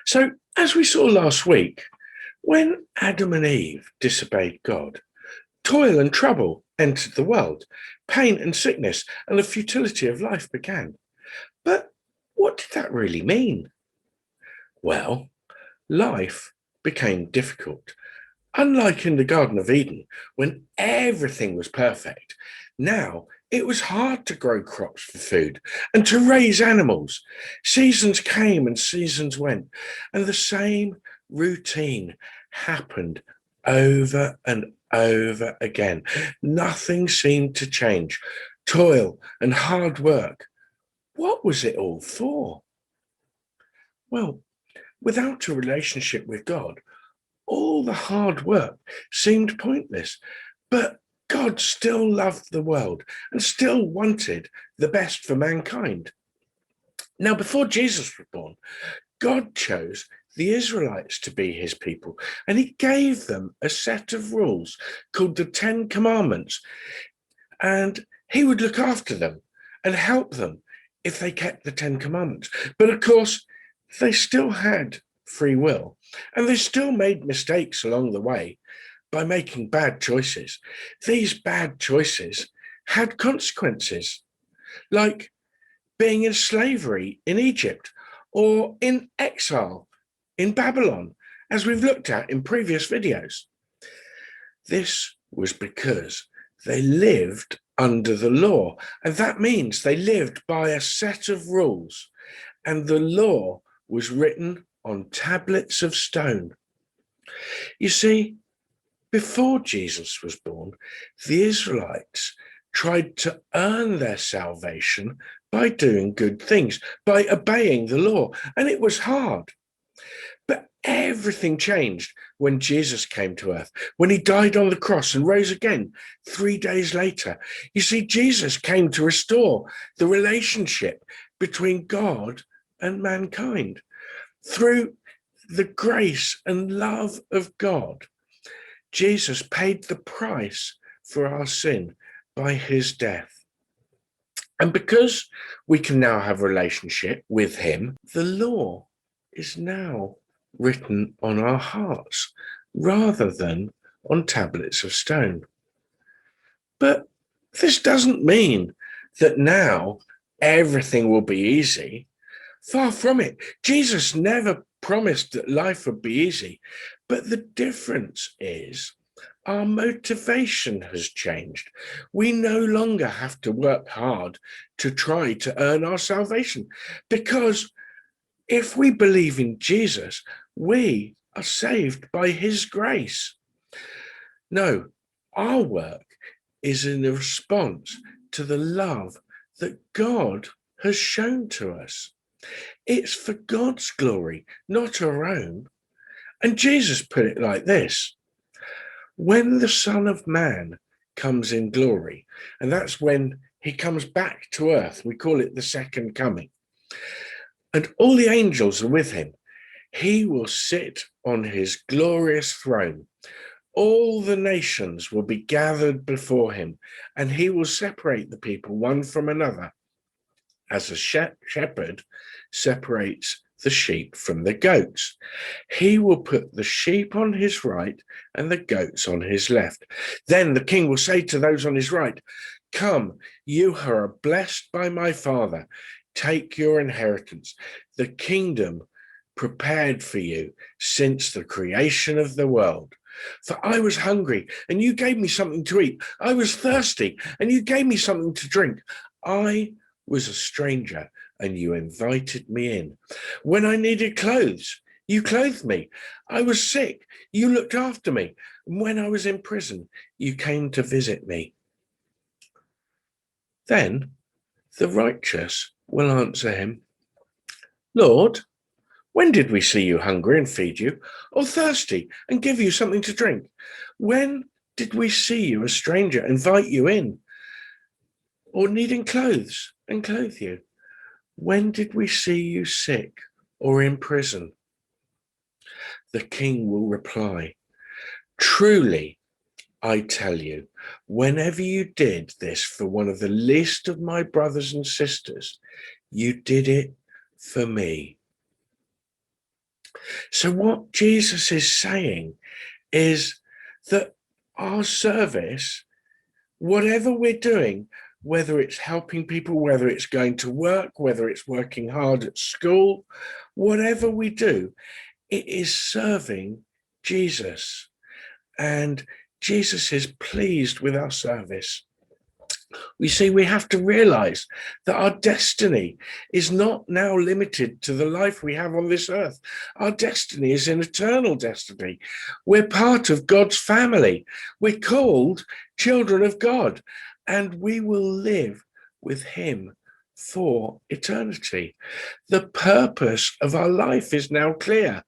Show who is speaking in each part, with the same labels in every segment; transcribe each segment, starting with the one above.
Speaker 1: So, as we saw last week, when Adam and Eve disobeyed God, toil and trouble entered the world, pain and sickness and the futility of life began. But what did that really mean? Well, life became difficult. Unlike in the Garden of Eden, when everything was perfect, now it was hard to grow crops for food and to raise animals. Seasons came and seasons went, and the same routine happened over and over again. Nothing seemed to change. Toil and hard work. What was it all for? Well, without a relationship with God, all the hard work seemed pointless, but God still loved the world and still wanted the best for mankind. Now, before Jesus was born, God chose the Israelites to be his people, and he gave them a set of rules called the Ten Commandments, and he would look after them and help them if they kept the Ten Commandments. But of course, they still had free will, and they still made mistakes along the way by making bad choices. These bad choices had consequences, like being in slavery in Egypt or in exile in Babylon, as we've looked at in previous videos. This was because they lived under the law, and that means they lived by a set of rules, and the law was written on tablets of stone. You see, before Jesus was born, the Israelites tried to earn their salvation by doing good things, by obeying the law, and it was hard. But everything changed when Jesus came to earth, when he died on the cross and rose again 3 days later. You see, Jesus came to restore the relationship between God and mankind. Through the grace and love of God, Jesus paid the price for our sin by his death. And because we can now have a relationship with him, the law is now written on our hearts rather than on tablets of stone. But this doesn't mean that now everything will be easy. Far from it. Jesus never promised that life would be easy. But the difference is our motivation has changed. We no longer have to work hard to try to earn our salvation, because if we believe in Jesus, we are saved by his grace. No, our work is in a response to the love that God has shown to us. It's for God's glory, not our own. And Jesus put it like this: when the Son of Man comes in glory, and that's when he comes back to earth, we call it the second coming, and all the angels are with him, he will sit on his glorious throne. All the nations will be gathered before him, and he will separate the people one from another, as a shepherd separates the sheep from the goats. He will put the sheep on his right and the goats on his left. Then the king will say to those on his right, "Come, you who are blessed by my Father, take your inheritance, the kingdom prepared for you since the creation of the world. For I was hungry, and you gave me something to eat. I was thirsty, and you gave me something to drink. I was a stranger, and you invited me in. When I needed clothes, you clothed me. I was sick, you looked after me. And when I was in prison, you came to visit me." Then the righteous will answer him, "Lord, when did we see you hungry and feed you, or thirsty and give you something to drink? When did we see you a stranger, invite you in, or needing clothes and clothe you? When did we see you sick or in prison?" The king will reply, "Truly, I tell you, whenever you did this for one of the least of my brothers and sisters, you did it for me." So what Jesus is saying is that our service, whatever we're doing, whether it's helping people, whether it's going to work, whether it's working hard at school, whatever we do, it is serving Jesus. And Jesus is pleased with our service. We see we have to realize that our destiny is not now limited to the life we have on this earth. Our destiny is an eternal destiny. We're part of God's family. We're called children of God, and we will live with him for eternity. The purpose of our life is now clear.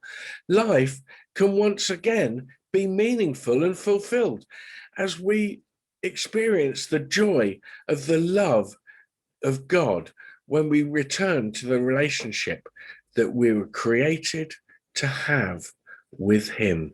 Speaker 1: Life can once again be meaningful and fulfilled as we experience the joy of the love of God when we return to the relationship that we were created to have with him.